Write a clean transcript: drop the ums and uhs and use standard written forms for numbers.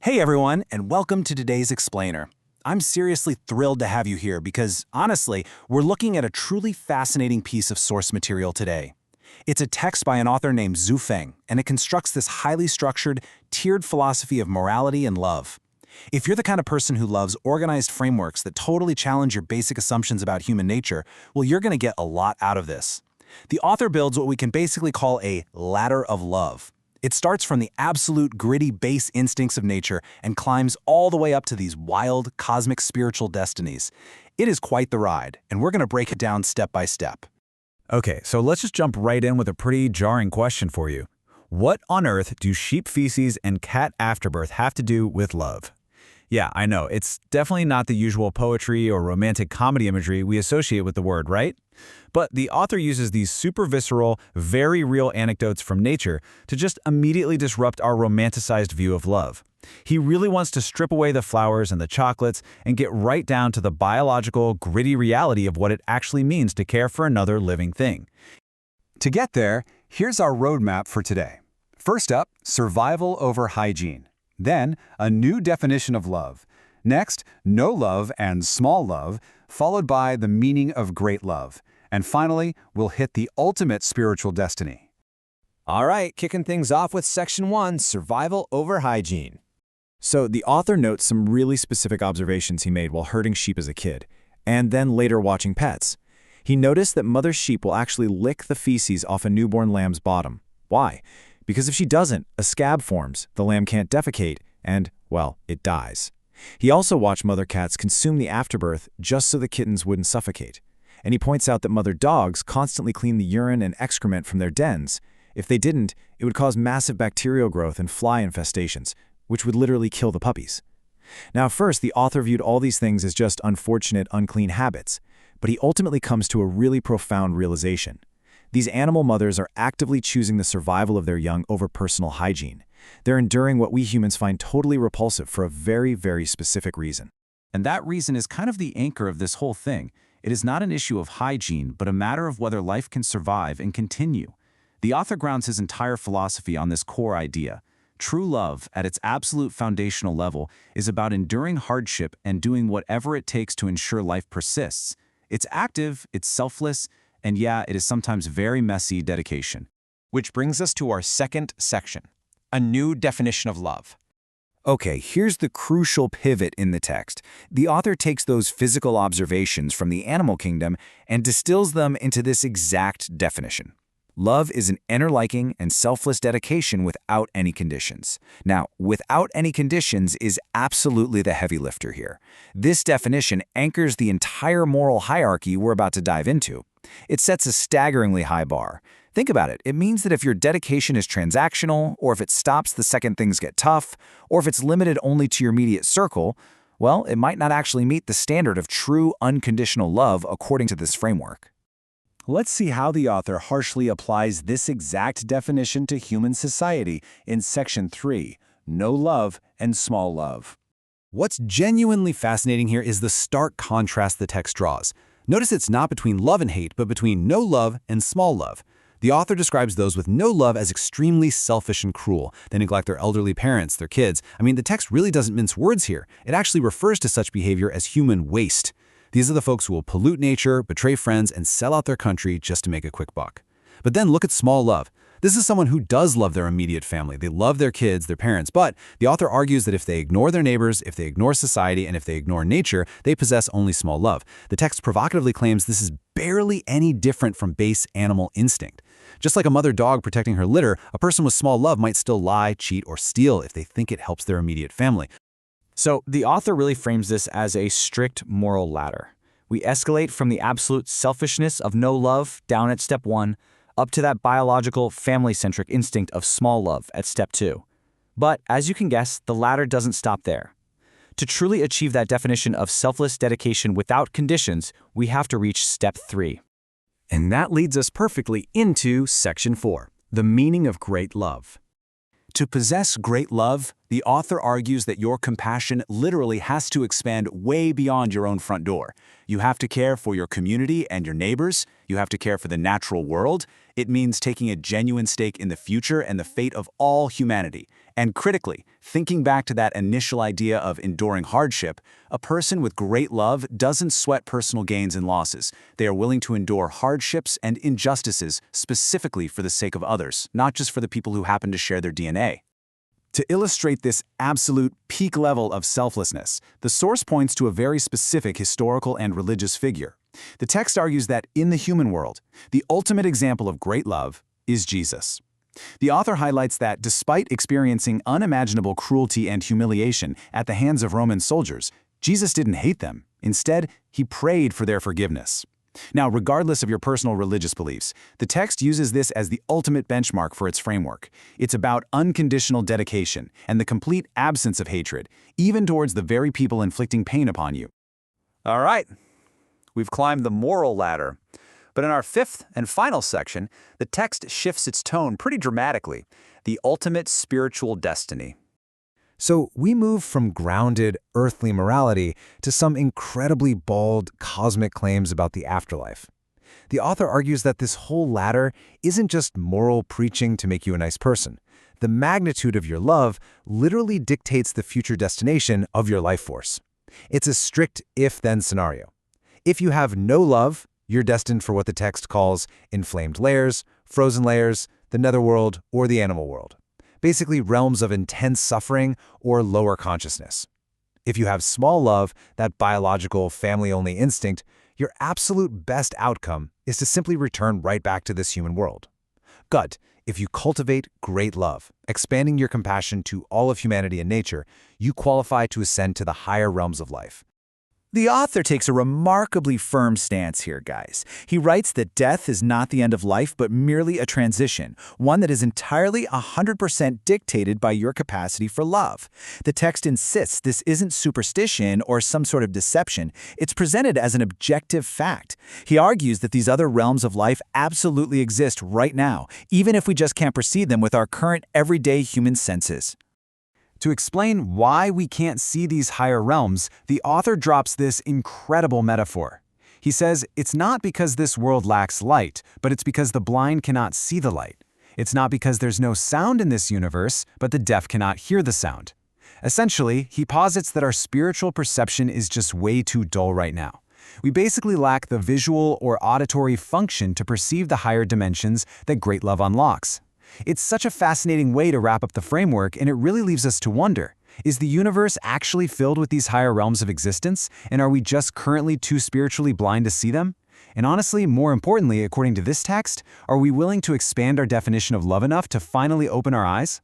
Hey everyone, and welcome to today's Explainer. I'm seriously thrilled to have you here because, honestly, we're looking at a truly fascinating piece of source material today. It's a text by an author named Zhu Feng, and it constructs this highly structured, tiered philosophy of morality and love. If you're the kind of person who loves organized frameworks that totally challenge your basic assumptions about human nature, well, you're going to get a lot out of this. The author builds what we can basically call a ladder of love. It starts from the absolute gritty base instincts of nature and climbs all the way up to these wild, cosmic spiritual destinies. It is quite the ride, and we're going to break it down step by step. Okay, so let's just jump right in with a pretty jarring question for you. What on earth do sheep feces and cat afterbirth have to do with love? Yeah, I know, it's definitely not the usual poetry or romantic comedy imagery we associate with the word, right? But the author uses these super visceral, very real anecdotes from nature to just immediately disrupt our romanticized view of love. He really wants to strip away the flowers and the chocolates and get right down to the biological, gritty reality of what it actually means to care for another living thing. To get there, here's our roadmap for today. First up, survival over hygiene. Then, a new definition of love. Next, no love and small love, followed by the meaning of great love. And finally, we'll hit the ultimate spiritual destiny. All right, kicking things off with Section 1, Survival over Hygiene. So the author notes some really specific observations he made while herding sheep as a kid, and then later watching pets. He noticed that mother sheep will actually lick the feces off a newborn lamb's bottom. Why? Because if she doesn't, a scab forms, the lamb can't defecate, and, well, it dies. He also watched mother cats consume the afterbirth just so the kittens wouldn't suffocate. And he points out that mother dogs constantly clean the urine and excrement from their dens. If they didn't, it would cause massive bacterial growth and fly infestations, which would literally kill the puppies. Now, first, the author viewed all these things as just unfortunate, unclean habits, but he ultimately comes to a really profound realization. These animal mothers are actively choosing the survival of their young over personal hygiene. They're enduring what we humans find totally repulsive for a very, very specific reason. And that reason is kind of the anchor of this whole thing. It is not an issue of hygiene, but a matter of whether life can survive and continue. The author grounds his entire philosophy on this core idea. True love, at its absolute foundational level, is about enduring hardship and doing whatever it takes to ensure life persists. It's active, it's selfless, and yeah, it is sometimes very messy dedication. Which brings us to our second section, a new definition of love. Okay, here's the crucial pivot in the text. The author takes those physical observations from the animal kingdom and distills them into this exact definition. Love is an inner liking and selfless dedication without any conditions. Now, without any conditions is absolutely the heavy lifter here. This definition anchors the entire moral hierarchy we're about to dive into. It sets a staggeringly high bar. Think about it. It means that if your dedication is transactional, or if it stops the second things get tough, or if it's limited only to your immediate circle, well, it might not actually meet the standard of true unconditional love according to this framework. Let's see how the author harshly applies this exact definition to human society in Section 3, No Love and Small Love. What's genuinely fascinating here is the stark contrast the text draws. Notice it's not between love and hate, but between no love and small love. The author describes those with no love as extremely selfish and cruel. They neglect their elderly parents, their kids. I mean, the text really doesn't mince words here. It actually refers to such behavior as human waste. These are the folks who will pollute nature, betray friends, and sell out their country just to make a quick buck. But then look at small love. This is someone who does love their immediate family. They love their kids, their parents, but the author argues that if they ignore their neighbors, if they ignore society, and if they ignore nature, they possess only small love. The text provocatively claims this is barely any different from base animal instinct. Just like a mother dog protecting her litter, a person with small love might still lie, cheat, or steal if they think it helps their immediate family. So the author really frames this as a strict moral ladder. We escalate from the absolute selfishness of no love down at step 1, up to that biological, family-centric instinct of small love at step 2. But as you can guess, the ladder doesn't stop there. To truly achieve that definition of selfless dedication without conditions, we have to reach step 3. And that leads us perfectly into Section 4, the meaning of great love. To possess great love, the author argues that your compassion literally has to expand way beyond your own front door. You have to care for your community and your neighbors. You have to care for the natural world. It means taking a genuine stake in the future and the fate of all humanity. And critically, thinking back to that initial idea of enduring hardship, a person with great love doesn't sweat personal gains and losses. They are willing to endure hardships and injustices specifically for the sake of others, not just for the people who happen to share their DNA. To illustrate this absolute peak level of selflessness, the source points to a very specific historical and religious figure. The text argues that in the human world, the ultimate example of great love is Jesus. The author highlights that despite experiencing unimaginable cruelty and humiliation at the hands of Roman soldiers, Jesus didn't hate them. Instead, he prayed for their forgiveness. Now, regardless of your personal religious beliefs, the text uses this as the ultimate benchmark for its framework. It's about unconditional dedication and the complete absence of hatred, even towards the very people inflicting pain upon you. All right, we've climbed the moral ladder. But in our fifth and final section, the text shifts its tone pretty dramatically, the ultimate spiritual destiny. So we move from grounded, earthly morality to some incredibly bold, cosmic claims about the afterlife. The author argues that this whole ladder isn't just moral preaching to make you a nice person. The magnitude of your love literally dictates the future destination of your life force. It's a strict if-then scenario. If you have no love, you're destined for what the text calls inflamed layers, frozen layers, the netherworld, or the animal world. Basically realms of intense suffering or lower consciousness. If you have small love, that biological, family-only instinct, your absolute best outcome is to simply return right back to this human world. But if you cultivate great love, expanding your compassion to all of humanity and nature, you qualify to ascend to the higher realms of life. The author takes a remarkably firm stance here, guys. He writes that death is not the end of life, but merely a transition, one that is entirely 100% dictated by your capacity for love. The text insists this isn't superstition or some sort of deception. It's presented as an objective fact. He argues that these other realms of life absolutely exist right now, even if we just can't perceive them with our current everyday human senses. To explain why we can't see these higher realms, the author drops this incredible metaphor. He says, it's not because this world lacks light, but it's because the blind cannot see the light. It's not because there's no sound in this universe, but the deaf cannot hear the sound. Essentially, he posits that our spiritual perception is just way too dull right now. We basically lack the visual or auditory function to perceive the higher dimensions that great love unlocks. It's such a fascinating way to wrap up the framework, and it really leaves us to wonder, is the universe actually filled with these higher realms of existence, and are we just currently too spiritually blind to see them? And honestly, more importantly, according to this text, are we willing to expand our definition of love enough to finally open our eyes?